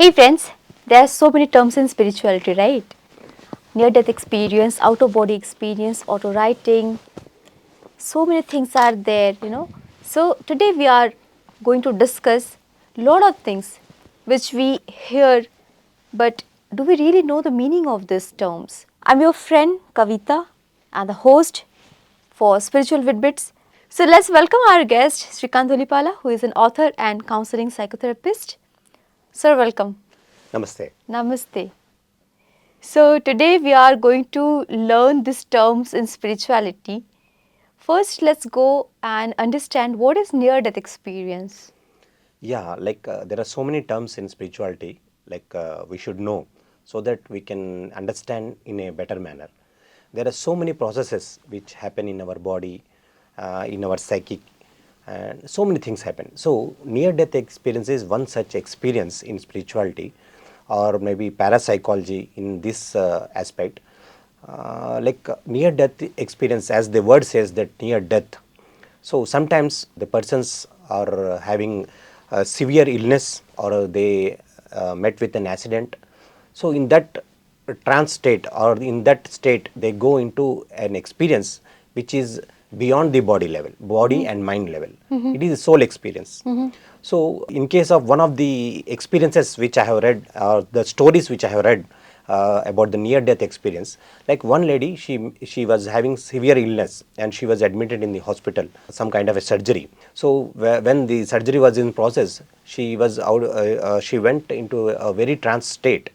See friends, there are so many terms in spirituality, right? Near-death experience, out-of-body experience, auto-writing, so many things are there. So today we are going to discuss lot of things which we hear, but do we really know the meaning of these terms? I'm your friend Kavita and the host for Spiritual Vidbits. So let's welcome our guest Srikanth Dhulipala, who is an author and counseling psychotherapist. Sir, welcome. Namaste. Namaste. So today we are going to learn these terms in spirituality. First, let's go and understand what is near-death experience. Yeah, there are so many terms in spirituality, we should know so that we can understand in a better manner. There are so many processes which happen in our body, in our psychic, and so many things happen. So, near-death experience is one such experience in spirituality, or maybe parapsychology in this aspect. Near death experience, as the word says, that near death. So sometimes the persons are having severe illness, or they met with an accident. So in that trance state, or in that state, they go into an experience which is beyond the body level, body and mind level. It is a soul experience. So in case of one of the experiences which I have read, or the stories which I have read about the near death experience, like one lady, she was having severe illness and she was admitted in the hospital, some kind of a surgery. So when the surgery was in process, she was out, she went into a very trance state,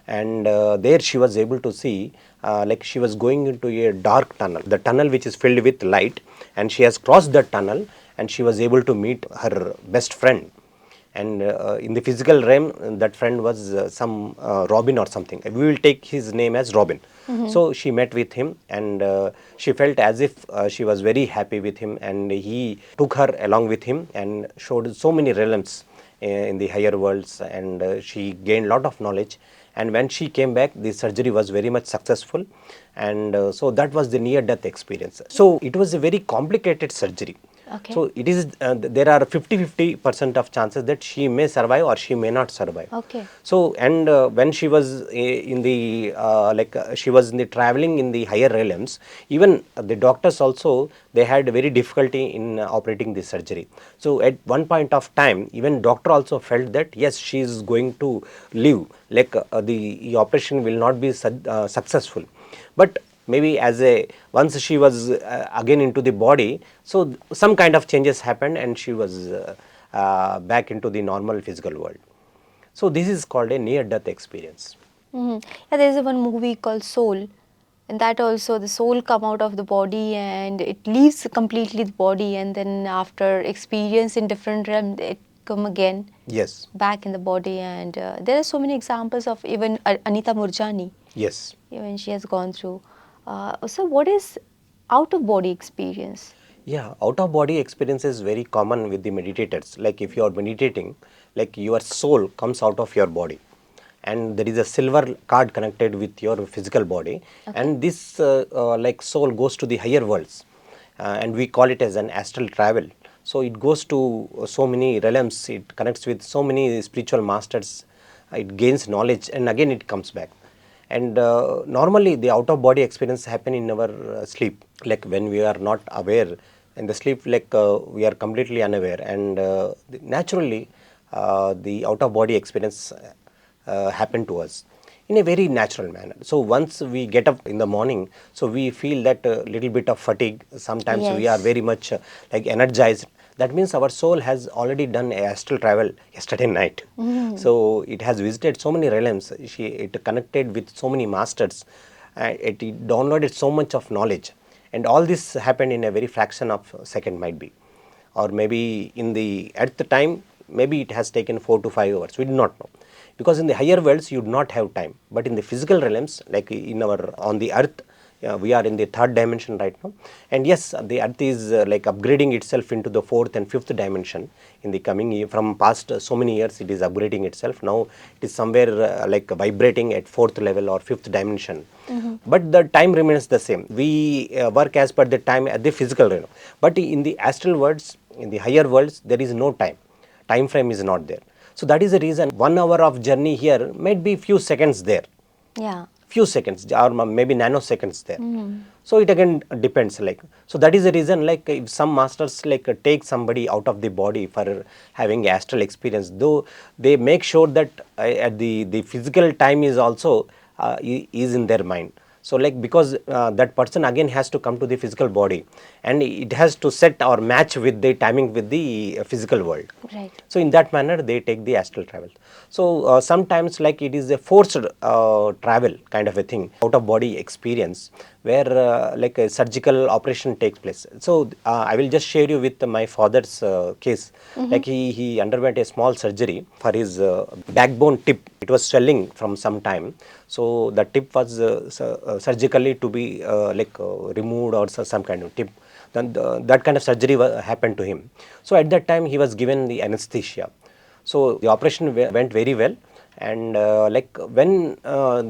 and there she was able to see, like she was going into a dark tunnel, the tunnel which is filled with light, and she has crossed that tunnel and she was able to meet her best friend. And in the physical realm, that friend was some Robin or something. We will take his name as Robin. So she met with him, and she felt as if she was very happy with him, and he took her along with him and showed so many realms in the higher worlds, and she gained lot of knowledge. And when she came back, the surgery was very much successful, and so that was the near death experience. So it was a very complicated surgery. Okay. So it is, there are 50% of chances that she may survive or she may not survive. Okay. So, and when she was in the she was in the traveling in the higher realms, even the doctors also, they had very difficulty in operating the surgery. So at one point of time, even doctor also felt that yes, she is going to live, the operation will not be successful. But maybe as a, once she was again into the body, so some kind of changes happened and she was back into the normal physical world. So this is called a near death experience. Yeah, there is one movie called Soul, and that also the soul come out of the body and it leaves completely the body, and then after experience in different realm, it come again. Yes. Back in the body, and there are so many examples of even Anita Murjani. Yes. Even she has gone through. So what is out of body experience? Yeah, out of body experience is very common with the meditators. Like if you are meditating, like your soul comes out of your body, and there is a silver card connected with your physical body. Okay. And this like soul goes to the higher worlds, and we call it as an astral travel. So it goes to so many realms, it connects with so many spiritual masters, it gains knowledge, and again it comes back. And normally the out of body experience happen in our sleep, like when we are not aware in the sleep, we are completely unaware, and naturally the out of body experience happen to us in a very natural manner. So once we get up in the morning, so we feel that little bit of fatigue, sometimes we Yes. are very much like energized. That means our soul has already done a astral travel yesterday night. So it has visited so many realms, it connected with so many masters, it downloaded so much of knowledge, and all this happened in a very fraction of a second might be, or maybe in the at the time, maybe it has taken 4 to 5 hours, we do not know. Because in the higher worlds you do not have time, but in the physical realms, like in our, on the earth, we are in the third dimension right now, and yes, the earth is like upgrading itself into the fourth and fifth dimension in the coming year. From past so many years it is upgrading itself. Now it is somewhere like vibrating at fourth level or fifth dimension. But the time remains the same. We work as per the time at the physical realm, but in the astral worlds, in the higher worlds, there is no time frame is not there. So that is the reason 1 hour of journey here might be few seconds there, Yeah. few seconds or maybe nanoseconds there. So it again depends, like, so that is the reason, like, if some masters like take somebody out of the body for having astral experience, though they make sure that at the physical time is also is in their mind. So like, because that person again has to come to the physical body, and it has to set or match with the timing with the physical world. Right. So in that manner they take the astral travel. So sometimes like it is a forced travel kind of a thing, out of body experience, where like a surgical operation takes place. So I will just share you with my father's case. Like he underwent a small surgery for his backbone tip. It was swelling from some time. So the tip was surgically to be removed, or some kind of tip. Then that kind of surgery happened to him. So at that time he was given the anesthesia. So the operation went very well, and like when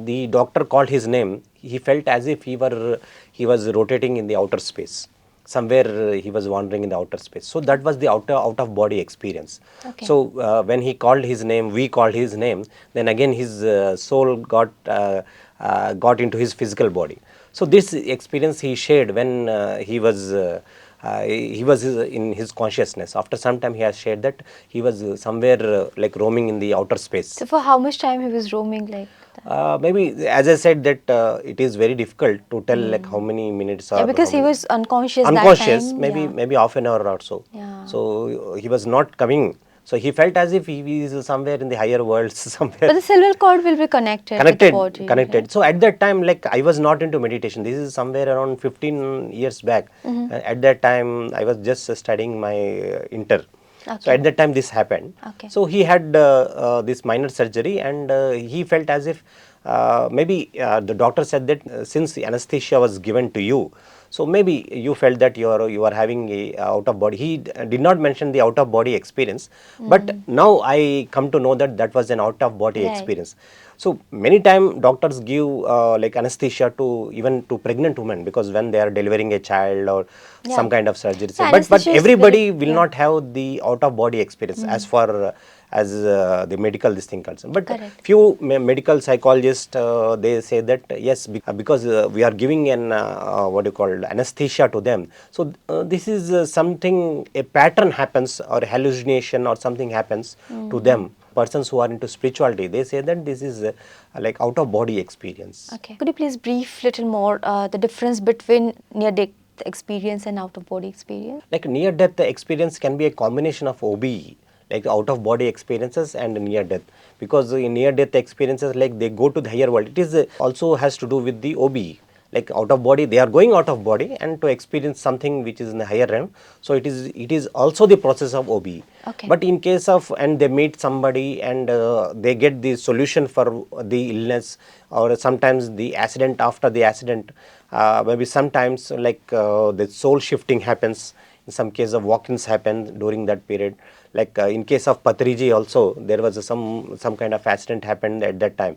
the doctor called his name, he felt as if he was rotating in the outer space. Somewhere he was wandering in the outer space. So that was the out of body experience. Okay. So when he called his name, we called his name, then again his soul got into his physical body. So this experience he shared when he was in his consciousness. After some time he has shared that he was somewhere like roaming in the outer space. So for how much time he was roaming like that? Maybe, as I said, that it is very difficult to tell like how many minutes or Yeah, because how he many- was unconscious unconscious, that time. maybe Yeah. maybe half an hour or so. Yeah. So he was not coming. So he felt as if he is somewhere in the higher worlds, somewhere But the silver cord will be connected to the body. connected. Right? So at that time, like, I was not into meditation. This is somewhere around 15 years back. At that time I was just studying my inter. So Okay. at that time this happened. Okay. So he had this minor surgery, and he felt as if maybe the doctor said that since the anesthesia was given to you, so maybe you felt that you are having a out of body. He did not mention the out of body experience, but now I come to know that that was an out of body Right. experience. So many time doctors give like anesthesia to even to pregnant women, because when they are delivering a child or Yeah. some kind of surgery. Yeah, But anesthesia is everybody very- will yeah. not have the out of body experience as far as the medical this thing concerned. But Correct. few medical psychologists they say that yes, because we are giving an what you call anesthesia to them. So this is something, a pattern happens, or hallucination or something happens to them. Persons who are into spirituality, they say that this is like out of body experience. Okay. Could you please brief little more the difference between near-death experience and out-of-body experience? Like near death experience can be a combination of OBE, like out of body experiences, and near death. Because in near death experiences, like they go to the higher world, it is also has to do with the OBE. Like out of body, they are going out of body and to experience something which is in the higher realm. So it is also the process of OBE. Okay. But in case of, and they meet somebody and they get the solution for the illness, or sometimes the accident, after the accident, maybe sometimes like the soul shifting happens. In some case of walk-ins happen during that period. Like in case of Patriji also, there was some kind of accident happened at that time.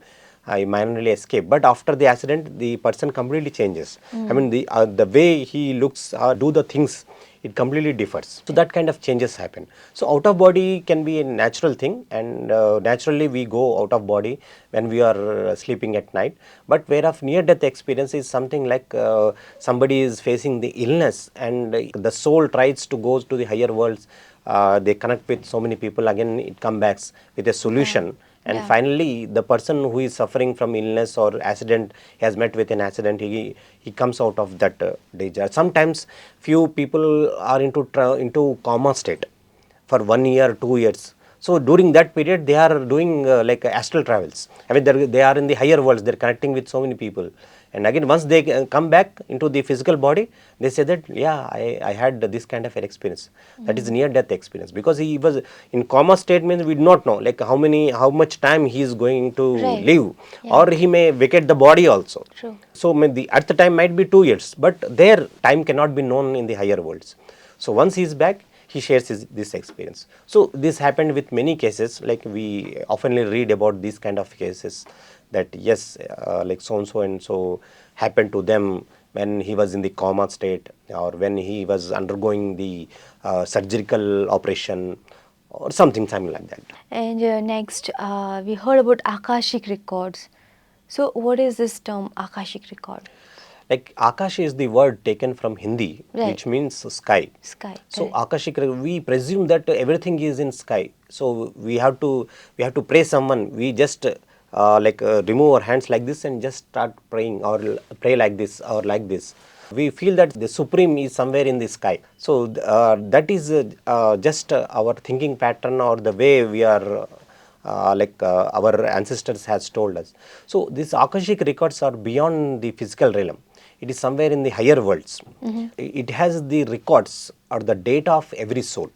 I minorly escaped, but after the accident, the person completely changes. I mean, the way he looks, do the things, it completely differs. So that kind of changes happen. So out of body can be a natural thing, and naturally we go out of body when we are sleeping at night. But whereof near death experience is something like somebody is facing the illness, and the soul tries to go to the higher worlds. They connect with so many people, again it comes back with a solution. And Yeah. finally, the person who is suffering from illness or accident, has met with an accident, he comes out of that danger. Sometimes few people are into coma state for 1 year, 2 years. So during that period, they are doing like astral travels. I mean, they are in the higher worlds. They're connecting with so many people. And again, once they come back into the physical body, they say that, yeah, I had this kind of an experience. That is near death experience, because he was in coma state, means we do not know like how much time he is going to Right. live, Yeah. or he may vacate the body also. True. So the at the time might be 2 years, but their time cannot be known in the higher worlds. So once he is back, he shares this experience. So this happened with many cases. Like we oftenly read about these kind of cases, that yes, like so and so happened to them when he was in the coma state, or when he was undergoing the surgical operation, or something like that. And next, we heard about Akashic records. So, what is this term, Akashic record? Like Akash is the word taken from Hindi, Right. which means sky. Sky. So Correct. Akashic, we presume that everything is in sky. So we have to pray someone. We just remove our hands like this and just start praying, or pray like this or like this. We feel that the supreme is somewhere in the sky. So that is just our thinking pattern, or the way we are. Our ancestors has told us. So these Akashic records are beyond the physical realm. It is somewhere in the higher worlds. It has the records or the data of every soul.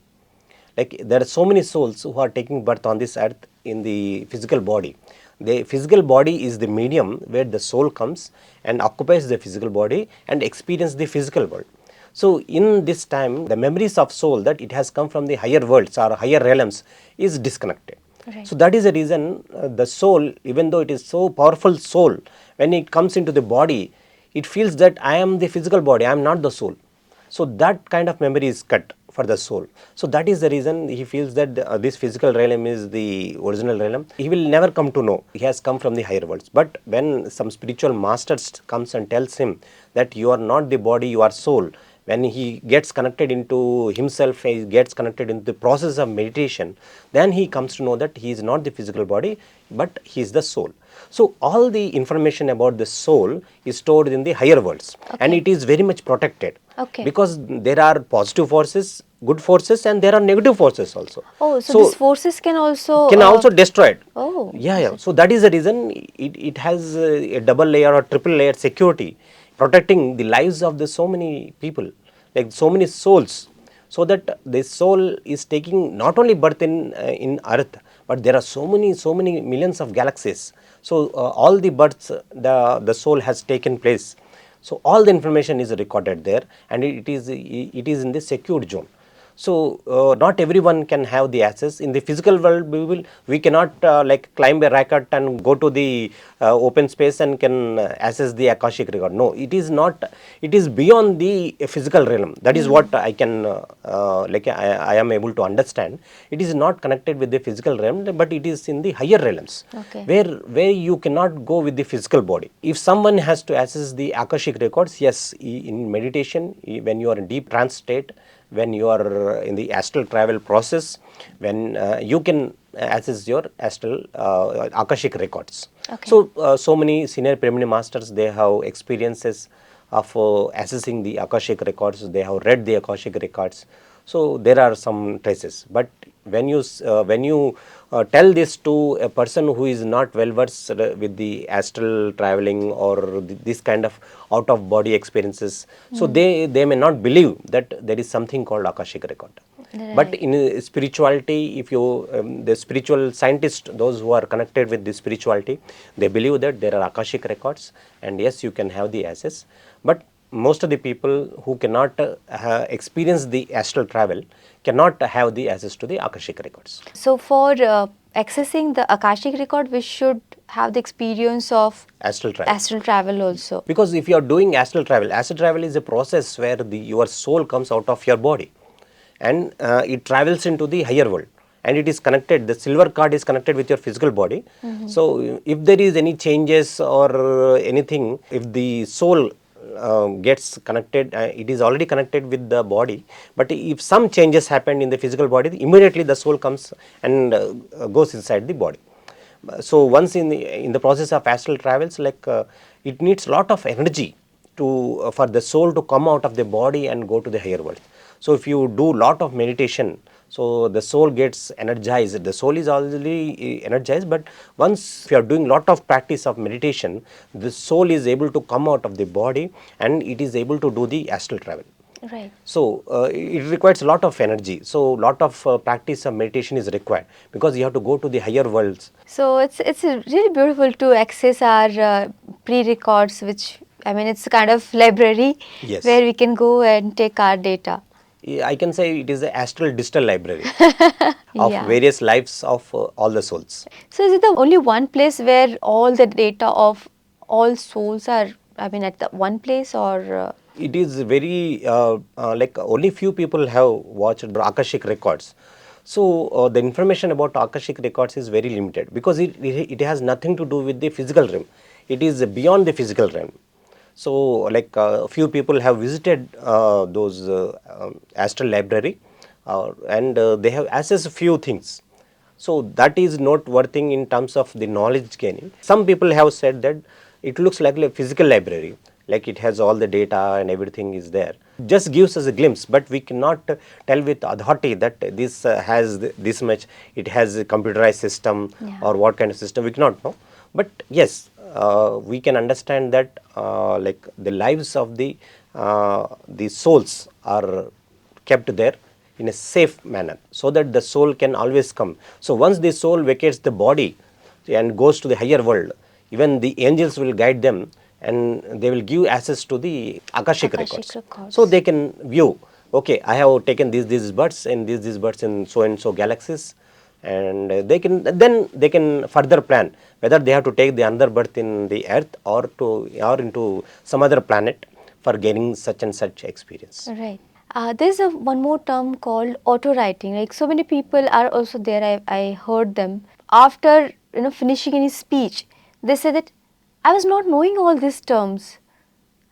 Like there are so many souls who are taking birth on this earth in the physical body. The physical body is the medium where the soul comes and occupies the physical body and experience the physical world. So in this time, the memories of soul that it has come from the higher worlds or higher realms is disconnected. Right. So that is the reason the soul, even though it is so powerful soul, when it comes into the body, it feels that I am the physical body, I am not the soul. So that kind of memory is cut for the soul. So that is the reason he feels that this physical realm is the original realm. He will never come to know. He has come from the higher worlds. But when some spiritual masters comes and tells him that you are not the body, you are soul, when he gets connected into himself, he gets connected into the process of meditation, then he comes to know that he is not the physical body, but he is the soul. So all the information about the soul is stored in the higher worlds, and it is very much protected. Okay. Because there are positive forces, good forces, and there are negative forces also. Oh, so these forces can also Destroy it. Oh, Yeah. So that is the reason it has a double layer or triple layer security, protecting the lives of the so many people, like so many souls, so that the soul is taking not only birth in earth, but there are so many millions of galaxies. So all the births the soul has taken place. So all the information is recorded there, and it is in the secured zone. So not everyone can have the access. In the physical world, we cannot climb a rocket and go to the open space and can access the Akashic record. No, it is not. It is beyond the physical realm. That is what I can I am able to understand. It is not connected with the physical realm, but it is in the higher realms, Okay. where you cannot go with the physical body. If someone has to access the Akashic records, yes, in meditation, when you are in deep trance state, when you are in the astral travel process, when you can access your astral Akashic records. Okay. So so many senior pyramid masters, they have experiences of accessing the Akashic records. They have read the Akashic records. So there are some traces. But when you tell this to a person who is not well versed with the astral traveling or this kind of out of body experiences, so they may not believe that there is something called Akashic record. But Right. in spirituality, if you the spiritual scientists, those who are connected with the spirituality, they believe that there are Akashic records, and yes, you can have the access. But most of the people who cannot experience the astral travel cannot have the access to the Akashic records. So for accessing the Akashic record, we should have the experience of Astral travel. astral travel also. Because if you are doing astral travel is a process where your soul comes out of your body, and it travels into the higher world, and it is connected. The silver card is connected with your physical body. So if there is any changes or anything, if the soul gets connected, it is already connected with the body, but if some changes happen in the physical body, immediately the soul comes and goes inside the body. So once in the process of astral travels, it needs lot of energy to for the soul to come out of the body and go to the higher world. So if you do lot of meditation, so the soul gets energized. The soul is already energized, but once you are doing lot of practice of meditation, the soul is able to come out of the body and it is able to do the astral travel. Right. So it requires a lot of energy. So lot of practice of meditation is required, because you have to go to the higher worlds. So it's really beautiful to access our pre-records, which I mean it's a kind of library Yes. where we can go and take our data. I can say it is the astral digital library of Yeah. various lives of all the souls. So is it the only one place where all the data of all souls are, I mean, at the one place, or It is very only few people have watched Akashic records. So the information about Akashic records is very limited because it has nothing to do with the physical realm. It is beyond the physical realm. So like a few people have visited those astral library and they have accessed few things. So that is not worthing in terms of the knowledge gaining. Some people have said that it looks like a physical library, like it has all the data and everything is there. Just gives us a glimpse, but we cannot tell with authority that this has this much, it has a computerized system or what kind of system, we cannot know. But yes, we can understand that like the lives of the souls are kept there in a safe manner so that the soul can always come. So once the soul vacates the body and goes to the higher world, even the angels will guide them and they will give access to the Akashic records. So they can view, okay, I have taken these birds and these birds in so and so galaxies, and they can further plan whether they have to take the another birth in the earth or into some other planet for gaining such and such experience. Right. There's one more term called auto writing. Like so many people are also there. I heard them after finishing any speech. They say that I was not knowing all these terms,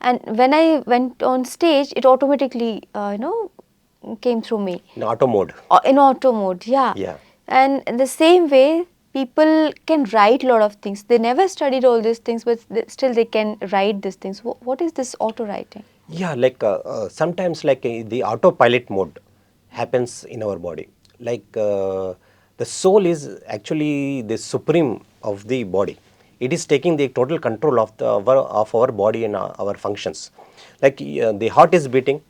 and when I went on stage, it automatically came through me. In auto mode. In auto mode, yeah. Yeah. And in the same way, people can write a lot of things. They never studied all these things, but still they can write these things. What is this auto writing? Yeah, like sometimes like the autopilot mode happens in our body. Like the soul is actually the supreme of the body. It is taking the total control of our body and our functions. Like the heart is beating,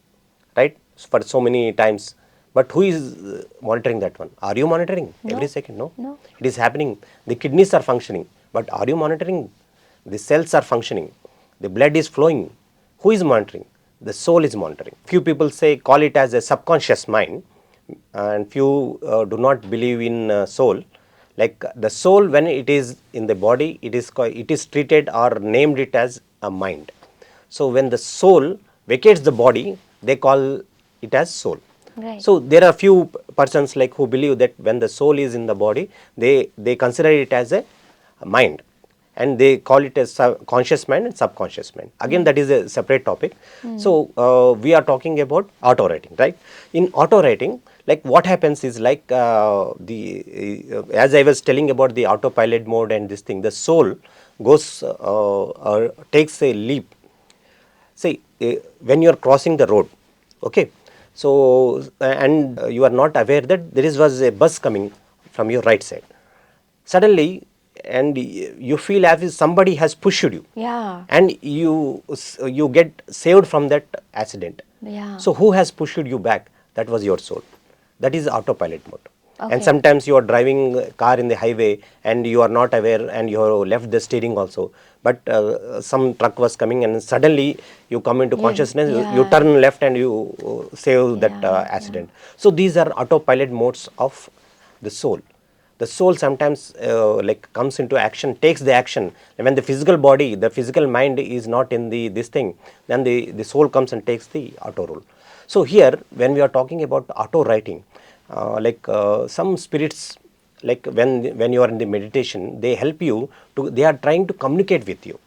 right, for so many times. But who is monitoring that one? Are you monitoring every second? No. No. It is happening. The kidneys are functioning, but are you monitoring? The cells are functioning. The blood is flowing. Who is monitoring? The soul is monitoring. Few people call it as a subconscious mind, and few do not believe in soul. Like the soul, when it is in the body, it is treated or named it as a mind. So when the soul vacates the body, they call it as soul. Right. So there are few persons like who believe that when the soul is in the body, they consider it as a mind, and they call it as conscious mind and subconscious mind. Again, that is a separate topic. So we are talking about auto writing, right? In auto writing, like what happens is like as I was telling about the autopilot mode and this thing, the soul goes takes a leap. See, when you are crossing the road, okay, so and you are not aware that was a bus coming from your right side. Suddenly, and you feel as if somebody has pushed you. Yeah. And you get saved from that accident. Yeah. So who has pushed you back? That was your soul. That is autopilot mode. Okay. And sometimes you are driving a car in the highway and you are not aware and you have left the steering also. But some truck was coming and suddenly you come into consciousness, you turn left and you save that accident. So these are autopilot modes of the soul. The soul sometimes like comes into action, takes the action. And when the physical body, the physical mind is not in this thing, then the soul comes and takes the auto role. So here, when we are talking about auto writing, like some spirits, like when you are in the meditation, they help you they are trying to communicate with you.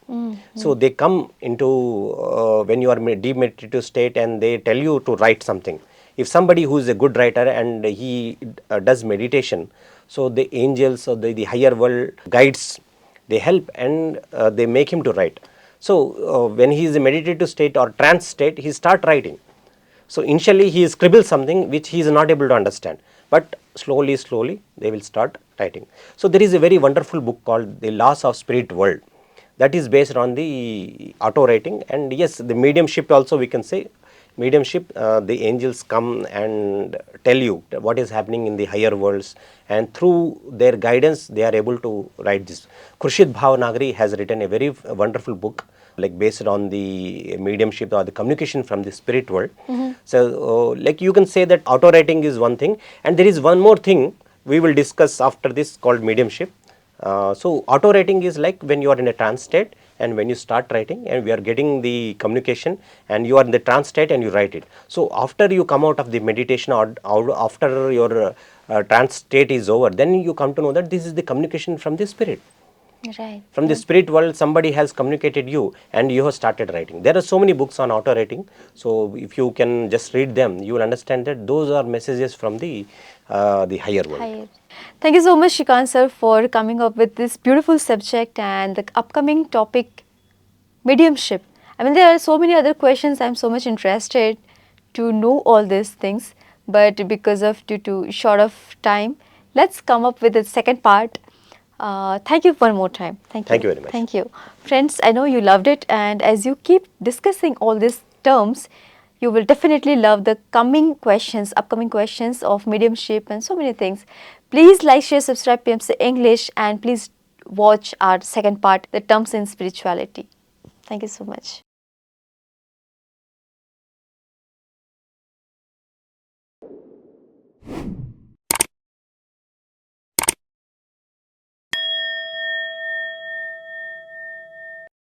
So they come into when you are in deep meditative state and they tell you to write something. If somebody who is a good writer and he does meditation, so the angels or the higher world guides, they help and they make him to write. So when he is in meditative state or trance state, he start writing. So initially he scribbles something which he is not able to understand, but slowly they will start writing. So there is a very wonderful book called The Laws of Spirit World, that is based on the auto writing. And yes, the mediumship also, we can say mediumship, the angels come and tell you what is happening in the higher worlds, and through their guidance they are able to write this. Khurshid Bhavanagari has written a very wonderful book, like based on the mediumship or the communication from the spirit world. So like you can say that auto writing is one thing, and there is one more thing we will discuss after this called mediumship. So auto writing is like when you are in a trance state and when you start writing, and we are getting the communication, and you are in the trance state and you write it. So after you come out of the meditation, or after your trance state is over, then you come to know that this is the communication from the spirit. Right. From the spirit world, somebody has communicated you, and you have started writing. There are so many books on auto writing, so if you can just read them, you will understand that those are messages from the higher world. Hi. Thank you so much, Srikanth sir, for coming up with this beautiful subject and the upcoming topic, mediumship. I mean, there are so many other questions. I'm so much interested to know all these things, but because of due to short of time, let's come up with the second part. Thank you one more time. Thank you. Thank you very much. Thank you, friends. I know you loved it, and as you keep discussing all these terms, you will definitely love the coming questions, upcoming questions of mediumship and so many things. Please like, share, subscribe PMC English, and please watch our second part, the terms in spirituality. Thank you so much.